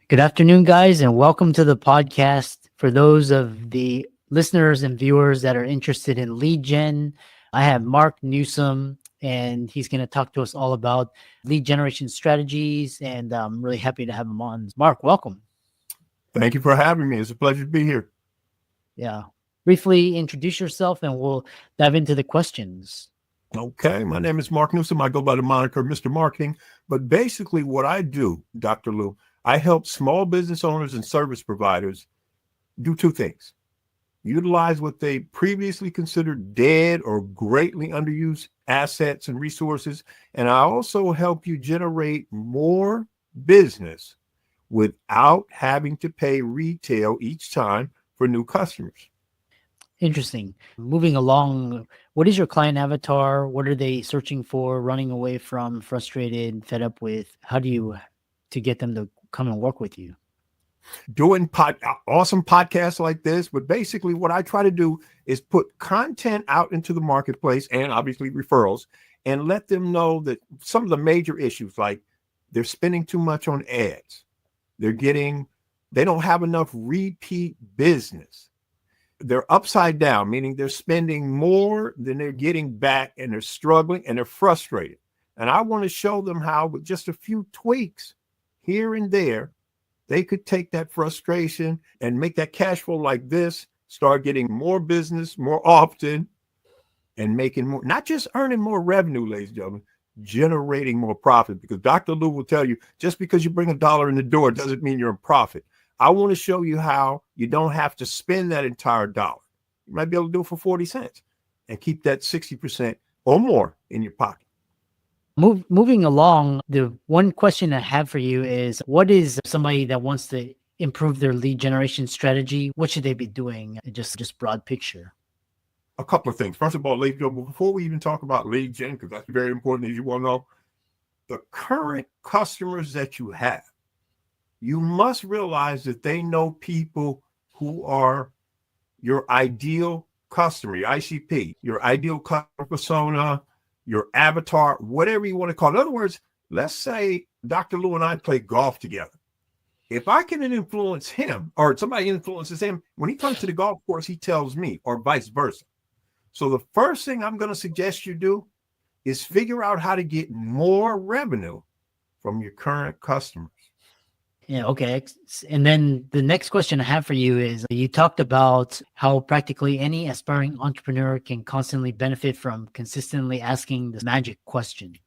Good afternoon, guys, and welcome to the podcast. For those of the listeners and viewers that are interested in lead gen, I have Mark Newsome, and he's going to talk to us all about lead generation strategies. And I'm really happy to have him on. Mark, welcome. Thank you for having me. It's a pleasure to be here. Yeah. Briefly introduce yourself, and we'll dive into the questions. Okay, my name is Mark Newsome. I go by the moniker Mr. Marketing. But basically, what I do, Dr. Lou, I help small business owners and service providers do two things: utilize what they previously considered dead or greatly underused assets and resources. And I also help you generate more business without having to pay retail each time for new customers. Interesting. Moving along, what is your client avatar? What are they searching for, running away from, frustrated, fed up with? How do you to get them to come and work with you? Doing awesome podcasts like this, but basically what I try to do is put content out into the marketplace and obviously referrals, and let them know that some of the major issues, like they're spending too much on ads, they don't have enough repeat business, they're upside down, meaning they're spending more than they're getting back, and they're struggling and they're frustrated. And I want to show them how, with just a few tweaks here and there, they could take that frustration and make that cash flow like this, start getting more business more often, and making more, not just earning more revenue, ladies and gentlemen, generating more profit. Because Dr. Lou will tell you, just because you bring $1 in the door doesn't mean you're in profit. I want to show you how you don't have to spend that entire dollar. You might be able to do it for 40 cents and keep that 60% or more in your pocket. Moving along, the one question I have for you is, what is somebody that wants to improve their lead generation strategy? What should they be doing? Just broad picture. A couple of things. First of all, ladies and gentlemen, before we even talk about lead gen, because that's very important, as you well know, the current customers that you have, you must realize that they know people who are your ideal customer, your ICP, your ideal customer persona, your avatar, whatever you want to call it. In other words, let's say Dr. Lou and I play golf together. If I can influence him, or somebody influences him, when he comes to the golf course, he tells me, or vice versa. So the first thing I'm going to suggest you do is figure out how to get more revenue from your current customers. Yeah, okay. And then the next question I have for you is, you talked about how practically any aspiring entrepreneur can constantly benefit from consistently asking the magic question.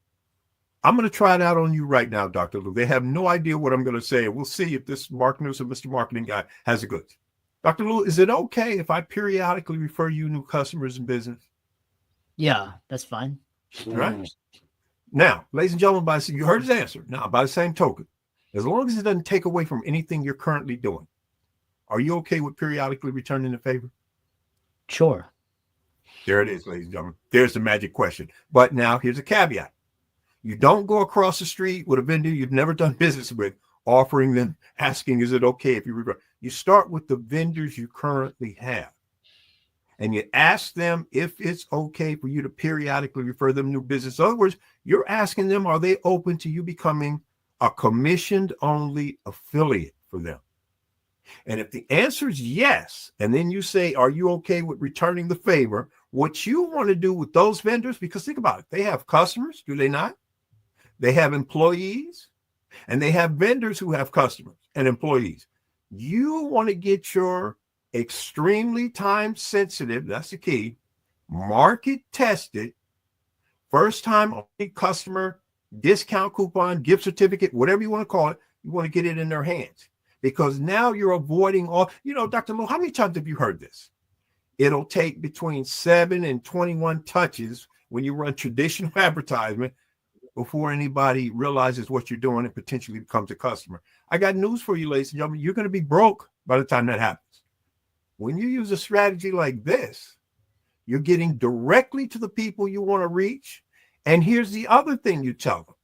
I'm going to try it out on you right now, Dr. Lou. They have no idea what I'm going to say. We'll see if this Mark Newsome, Mr. Marketing guy, has the goods. Dr. Lou, is it okay if I periodically refer you new customers in business? Yeah, that's fine. All right. Now, ladies and gentlemen, you heard his answer. Now, by the same token, as long as it doesn't take away from anything you're currently doing, are you okay with periodically returning the favor? Sure. There it is, ladies and gentlemen. There's the magic question. But now here's a caveat. You don't go across the street with a vendor you've never done business with, offering them, asking, is it okay if you refer? You start with the vendors you currently have, and you ask them if it's okay for you to periodically refer them new business. In other words, you're asking them, are they open to you becoming a commissioned only affiliate for them? And if the answer is yes, and then you say, are you okay with returning the favor? What you want to do with those vendors, because think about it, they have customers, do they not? They have employees, and they have vendors who have customers and employees. You want to get your extremely time sensitive, that's the key, market tested, first time only customer discount coupon, gift certificate, whatever you want to call it, you want to get it in their hands, because now you're avoiding all, Dr. Lou, how many times have you heard this? It'll take between 7 and 21 touches when you run traditional advertisement before anybody realizes what you're doing and potentially becomes a customer. I got news for you, ladies and gentlemen. You're going to be broke by the time that happens. When you use a strategy like this, you're getting directly to the people you want to reach. And here's the other thing you tell them.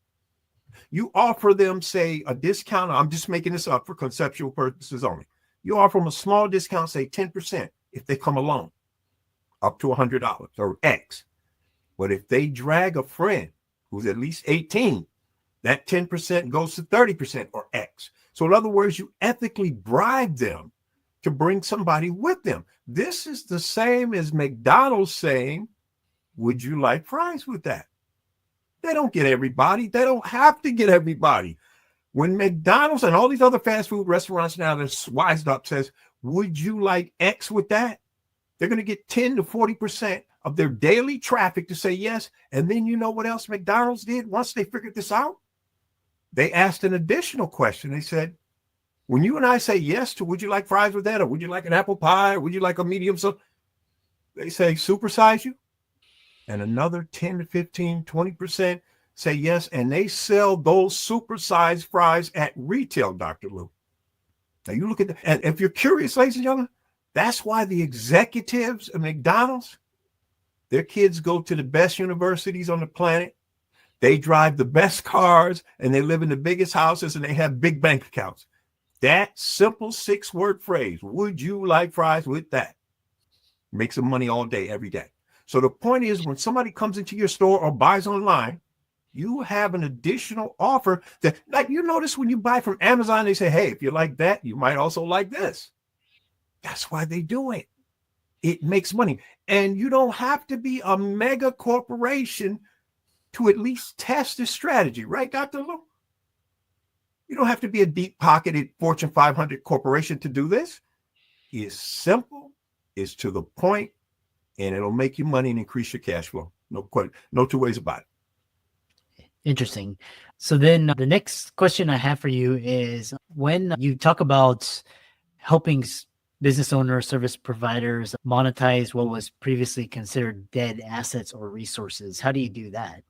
You offer them, say, a discount. I'm just making this up for conceptual purposes only. You offer them a small discount, say 10%, if they come alone, up to $100 or X. But if they drag a friend who's at least 18, that 10% goes to 30% or X. So in other words, you ethically bribe them to bring somebody with them. This is the same as McDonald's saying, would you like fries with that? They don't get everybody. They don't have to get everybody. When McDonald's and all these other fast food restaurants now that's wised up says, would you like X with that? They're going to get 10 to 40% of their daily traffic to say yes. And then you know what else McDonald's did once they figured this out? They asked an additional question. They said, when you and I say yes to would you like fries with that, or would you like an apple pie, or would you like a medium? So they say supersize you. And another 10 to 15, 20% say yes. And they sell those supersized fries at retail, Dr. Lou. Now you look at that. And if you're curious, ladies and gentlemen, that's why the executives of McDonald's, their kids go to the best universities on the planet. They drive the best cars and they live in the biggest houses and they have big bank accounts. That simple 6-word phrase, would you like fries with that? Makes them money all day, every day. So the point is, when somebody comes into your store or buys online, you have an additional offer that, like you notice when you buy from Amazon, they say, hey, if you like that, you might also like this. That's why they do it. It makes money. And you don't have to be a mega corporation to at least test this strategy, right, Dr. Lou? You don't have to be a deep-pocketed Fortune 500 corporation to do this. It's simple, it's to the point, and it'll make you money and increase your cash flow. No two ways about it. Interesting. So then the next question I have for you is, when you talk about helping business owners, service providers monetize what was previously considered dead assets or resources, how do you do that?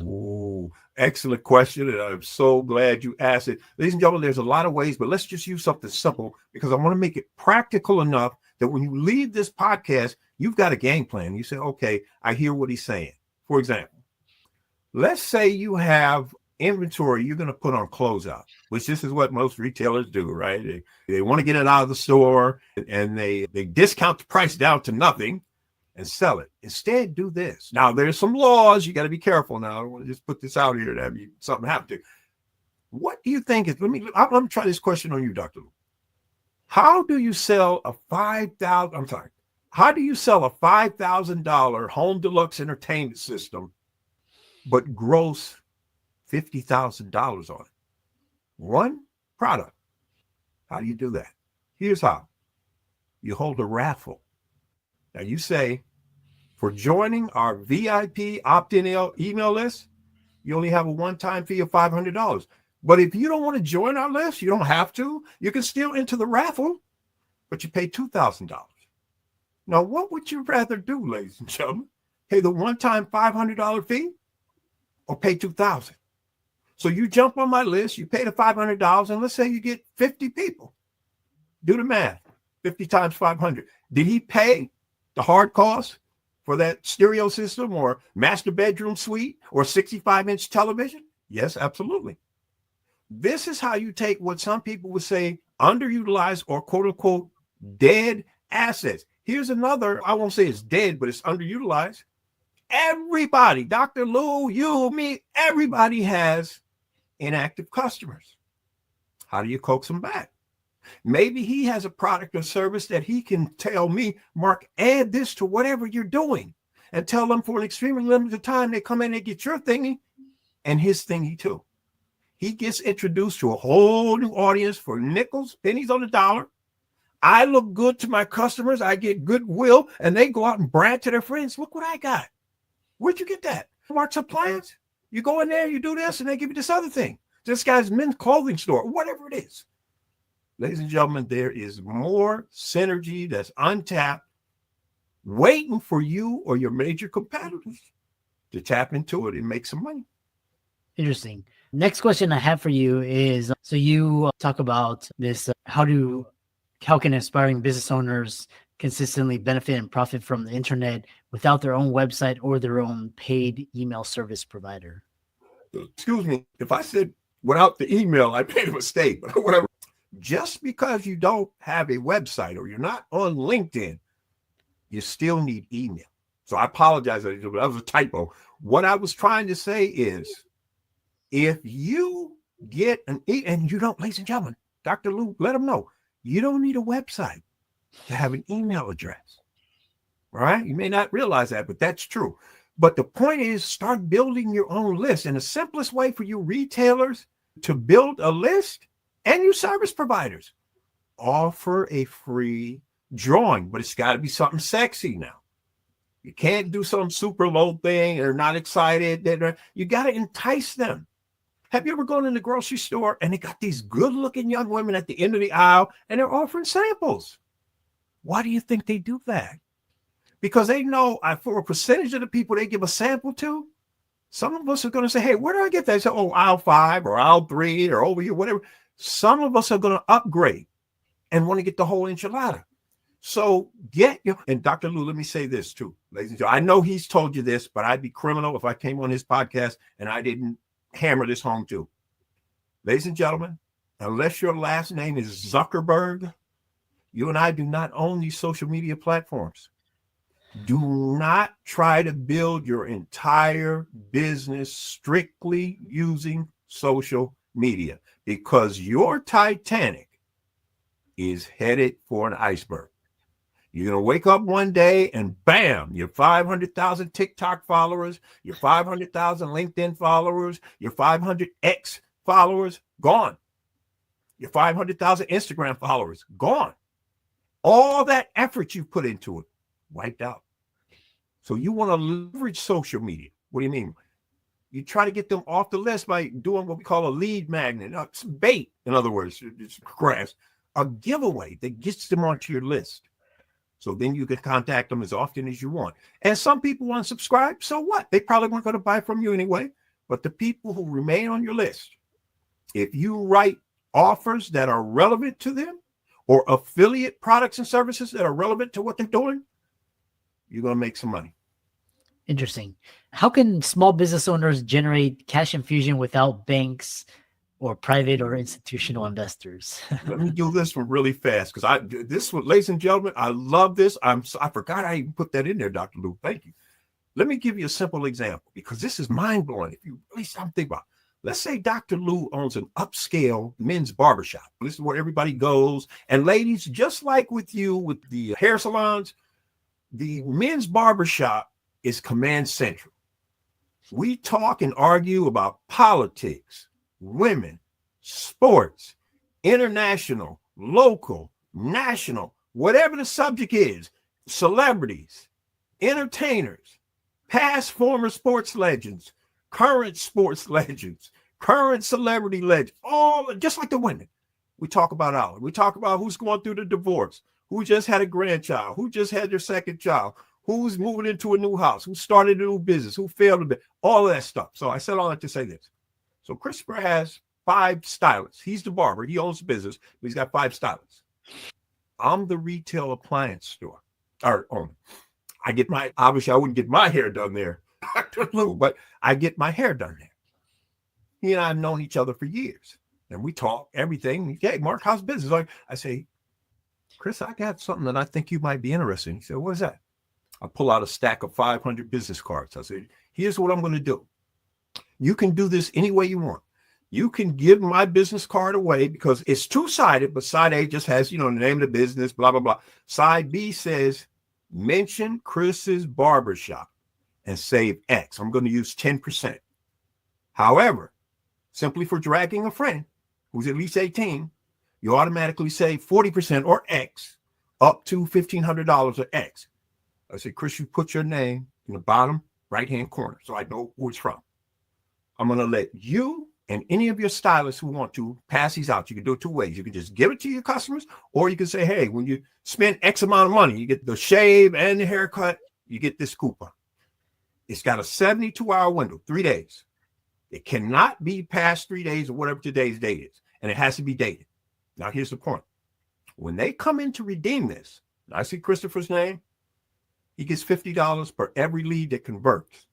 Oh, excellent question. And I'm so glad you asked it. Ladies and gentlemen, there's a lot of ways, but let's just use something simple because I want to make it practical enough that when you leave this podcast, you've got a game plan. You say, okay, I hear what he's saying. For example, let's say you have inventory you're going to put on closeout, which this is what most retailers do, right? They want to get it out of the store and they discount the price down to nothing and sell it. Instead, do this. Now, there's some laws. You got to be careful now. I don't want to just put this out here to have something happen to. What do you think is, I'm going to try this question on you, Dr. Lou. How do you sell a $5,000 home deluxe entertainment system, but gross $50,000 on it? One product. How do you do that? Here's how. You hold a raffle. Now you say, for joining our VIP opt-in email list, you only have a one-time fee of $500. But if you don't want to join our list, you don't have to. You can still enter the raffle, but you pay $2,000. Now, what would you rather do, ladies and gentlemen? Pay the one-time $500 fee or pay $2,000? So you jump on my list, you pay the $500, and let's say you get 50 people. Do the math. 50 times 500. Did he pay the hard cost for that stereo system or master bedroom suite or 65-inch television? Yes, absolutely. This is how you take what some people would say underutilized or quote unquote dead assets. Here's another, I won't say it's dead, but it's underutilized. Everybody, Dr. Lou, you, me, everybody has inactive customers. How do you coax them back? Maybe he has a product or service that he can tell me, Mark, add this to whatever you're doing, and tell them for an extremely limited time, they come in and get your thingy and his thingy too. He gets introduced to a whole new audience for nickels, pennies on the dollar. I look good to my customers. I get goodwill, and they go out and brag to their friends. Look what I got. Where'd you get that? Mark's Appliance. You go in there, you do this, and they give you this other thing. This guy's men's clothing store, whatever it is. Ladies and gentlemen, there is more synergy that's untapped, waiting for you or your major competitors to tap into it and make some money. Interesting. Next question I have for you is, so you talk about this, how can aspiring business owners consistently benefit and profit from the internet without their own website or their own paid email service provider? Excuse me, if I said without the email, I made a mistake, but whatever. Just because you don't have a website or you're not on LinkedIn, you still need email. So I apologize, but that was a typo. What I was trying to say is, if you and you don't, ladies and gentlemen, Dr. Lou, let them know you don't need a website to have an email address. All right. You may not realize that, but that's true. But the point is, start building your own list. And the simplest way for you retailers to build a list, and you service providers, offer a free drawing, but it's got to be something sexy now. You can't do some super low thing. They're not excited. You got to entice them. Have you ever gone in the grocery store and they got these good looking young women at the end of the aisle and they're offering samples? Why do you think they do that? Because they know for a percentage of the people they give a sample to, some of us are going to say, hey, where do I get that? They say, oh, aisle 5 or aisle 3 or over here, whatever. Some of us are going to upgrade and want to get the whole enchilada. So and Dr. Lou, let me say this too, ladies and gentlemen. I know he's told you this, but I'd be criminal if I came on his podcast and I didn't hammer this home too. Ladies and gentlemen, unless your last name is Zuckerberg, you and I do not own these social media platforms. Do not try to build your entire business strictly using social media, because your Titanic is headed for an iceberg. You're going to wake up one day and bam, your 500,000 TikTok followers, your 500,000 LinkedIn followers, your 500X followers, gone. Your 500,000 Instagram followers, gone. All that effort you put into it, wiped out. So you want to leverage social media. What do you mean? You try to get them off the list by doing what we call a lead magnet, some bait, in other words, it's grass, a giveaway that gets them onto your list. So then you can contact them as often as you want. And some people want to subscribe. So what? They probably weren't going to buy from you anyway. But the people who remain on your list, if you write offers that are relevant to them or affiliate products and services that are relevant to what they're doing, you're going to make some money. Interesting. How can small business owners generate cash infusion without banks or private or institutional investors? Let me do this one really fast, because this one, ladies and gentlemen, I love this. I forgot I even put that in there, Dr. Lou. Thank you. Let me give you a simple example, because this is mind blowing. If you really stop and think about it. Let's say Dr. Lou owns an upscale men's barbershop. This is where everybody goes. And ladies, just like with you with the hair salons, the men's barbershop is command central. We talk and argue about politics, women, sports, international, local, national, whatever the subject is, celebrities, entertainers, past former sports legends, current sports legends, current celebrity legends, all just like the women. We talk about all. We talk about who's going through the divorce, who just had a grandchild, who just had their second child, who's moving into a new house, who started a new business, who failed a bit, all of that stuff. So I said all that to say this. So Christopher has 5 stylists. He's the barber. He owns the business, but he's got 5 stylists. I'm the retail appliance store owner. Obviously I wouldn't get my hair done there, Dr. Lou, but I get my hair done there. He and I have known each other for years, and we talk everything. Hey, Mark, how's business? I say, Chris, I got something that I think you might be interested in. He said, what is that? I pull out a stack of 500 business cards. I said, here's what I'm going to do. You can do this any way you want. You can give my business card away because it's 2-sided, but side A just has, the name of the business, blah, blah, blah. Side B says, mention Chris's barbershop and save X. I'm going to use 10%. However, simply for dragging a friend who's at least 18, you automatically save 40% or X up to $1,500 or X. I said, Chris, you put your name in the bottom right-hand corner so I know who it's from. I'm going to let you and any of your stylists who want to pass these out. You can do it 2 ways. You can just give it to your customers, or you can say, hey, when you spend X amount of money, you get the shave and the haircut, you get this coupon. It's got a 72-hour window, 3 days. It cannot be past 3 days or whatever today's date is, and it has to be dated. Now, here's the point. When they come in to redeem this, I see Christopher's name, he gets $50 per every lead that converts.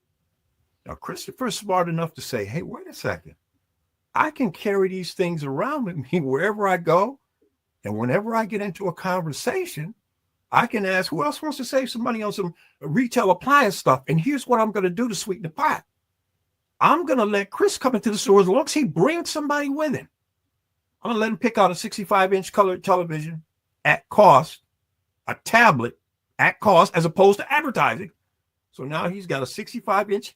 Now, Christopher's smart enough to say, hey, wait a second. I can carry these things around with me wherever I go. And whenever I get into a conversation, I can ask who else wants to save some money on some retail appliance stuff. And here's what I'm going to do to sweeten the pot. I'm going to let Chris come into the store as long as he brings somebody with him. I'm going to let him pick out a 65-inch colored television at cost, a tablet at cost, as opposed to advertising. So now he's got a 65-inch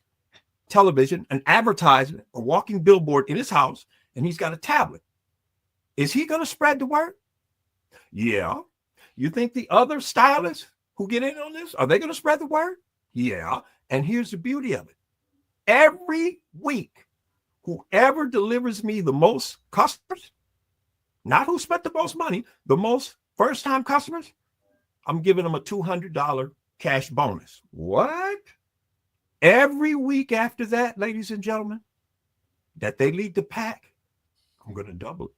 television, an advertisement, a walking billboard in his house, and he's got a tablet. Is he going to spread the word? Yeah. You think the other stylists who get in on this, are they going to spread the word? Yeah. And here's the beauty of it. Every week, whoever delivers me the most customers, not who spent the most money, the most first-time customers, I'm giving them a $200 cash bonus. What? Every week after that, ladies and gentlemen, that they lead the pack, I'm going to double it.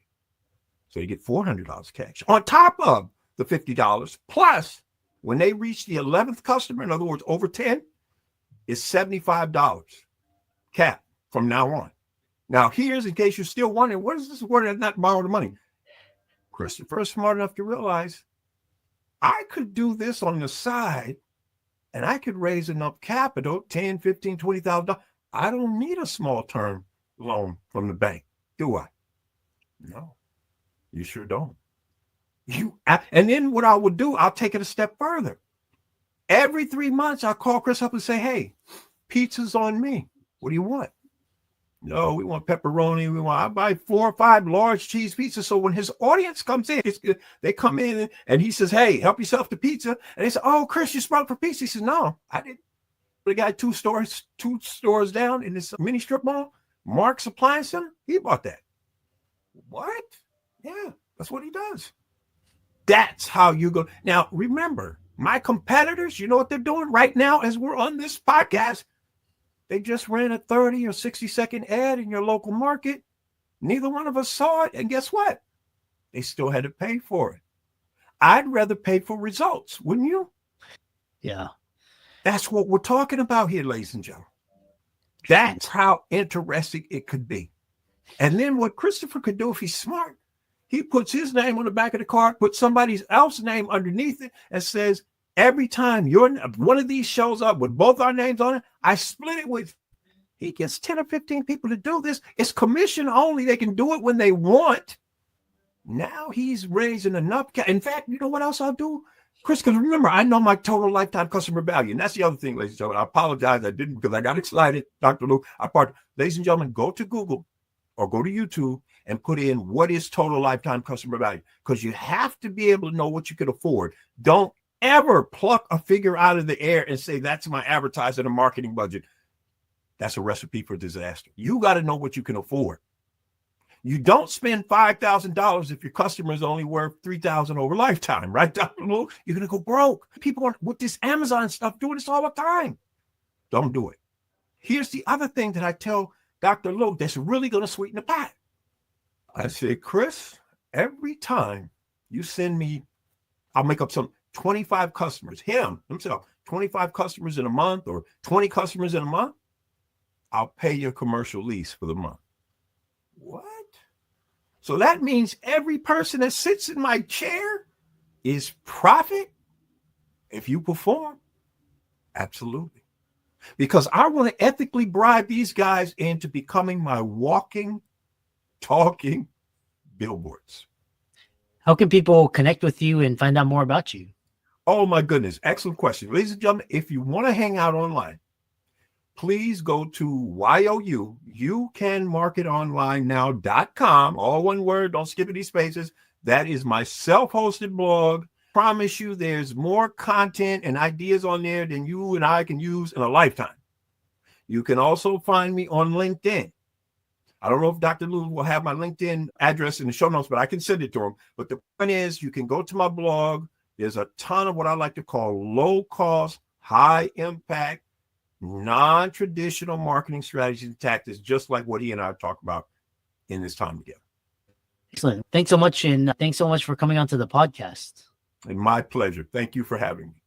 So you get $400 cash on top of the $50. Plus, when they reach the 11th customer, in other words, over 10, it's $75 cap from now on. Now, here's in case you're still wondering, what is this word not borrow the money? Christopher is smart enough to realize I could do this on the side and I could raise enough capital, $10,000, $15,000, $20,000. I don't need a small term loan from the bank, do I? No, you sure don't. And then what I would do, I'll take it a step further. Every 3 months, I'll call Chris up and say, hey, pizza's on me. What do you want? No, we want pepperoni. I buy 4 or 5 large cheese pizzas. So when his audience comes in, they come in and he says, hey, help yourself to pizza. And they say, oh, Chris, you sprung for pizza. He says, no, I didn't. The guy two stores down in this mini strip mall, Mark's Appliance Center, he bought that. What? Yeah, that's what he does. That's how you go. Now, remember, my competitors, you know what they're doing right now as we're on this podcast? They just ran a 30 or 60-second ad in your local market. Neither one of us saw it. And guess what? They still had to pay for it. I'd rather pay for results, wouldn't you? Yeah. That's what we're talking about here, ladies and gentlemen. That's how interesting it could be. And then what Christopher could do if he's smart, he puts his name on the back of the card, puts somebody else's name underneath it, and says, every time one of these shows up with both our names on it, I split it with. He gets 10 or 15 people to do this. It's commission only. They can do it when they want. Now he's raising enough. In fact, you know what else I'll do? Chris, because remember, I know my total lifetime customer value. And that's the other thing, ladies and gentlemen. I apologize. I didn't because I got excited. Dr. Luke, ladies and gentlemen, go to Google or go to YouTube and put in what is total lifetime customer value. Because you have to be able to know what you can afford. Don't ever pluck a figure out of the air and say, that's my advertising and marketing budget. That's a recipe for disaster. You got to know what you can afford. You don't spend $5,000 if your customer is only worth $3,000 over lifetime, right, Dr. Luke? You're going to go broke. People are, with this Amazon stuff, doing this all the time. Don't do it. Here's the other thing that I tell Dr. Luke that's really going to sweeten the pot. I say, Chris, every time you send me, I'll make up some 25 customers, himself, 25 customers in a month or 20 customers in a month, I'll pay your commercial lease for the month. What? So that means every person that sits in my chair is profit if you perform. Absolutely. Because I want to ethically bribe these guys into becoming my walking, talking billboards. How can people connect with you and find out more about you? Oh, my goodness. Excellent question. Ladies and gentlemen, if you want to hang out online, please go to youcanmarketonlinenow.com. All one word. Don't skip any spaces. That is my self-hosted blog. Promise you there's more content and ideas on there than you and I can use in a lifetime. You can also find me on LinkedIn. I don't know if Dr. Lou will have my LinkedIn address in the show notes, but I can send it to him. But the point is, you can go to my blog. There's a ton of what I like to call low-cost, high-impact, non-traditional marketing strategies and tactics, just like what he and I talk about in this time together. Excellent. Thanks so much. And thanks so much for coming onto the podcast. And my pleasure. Thank you for having me.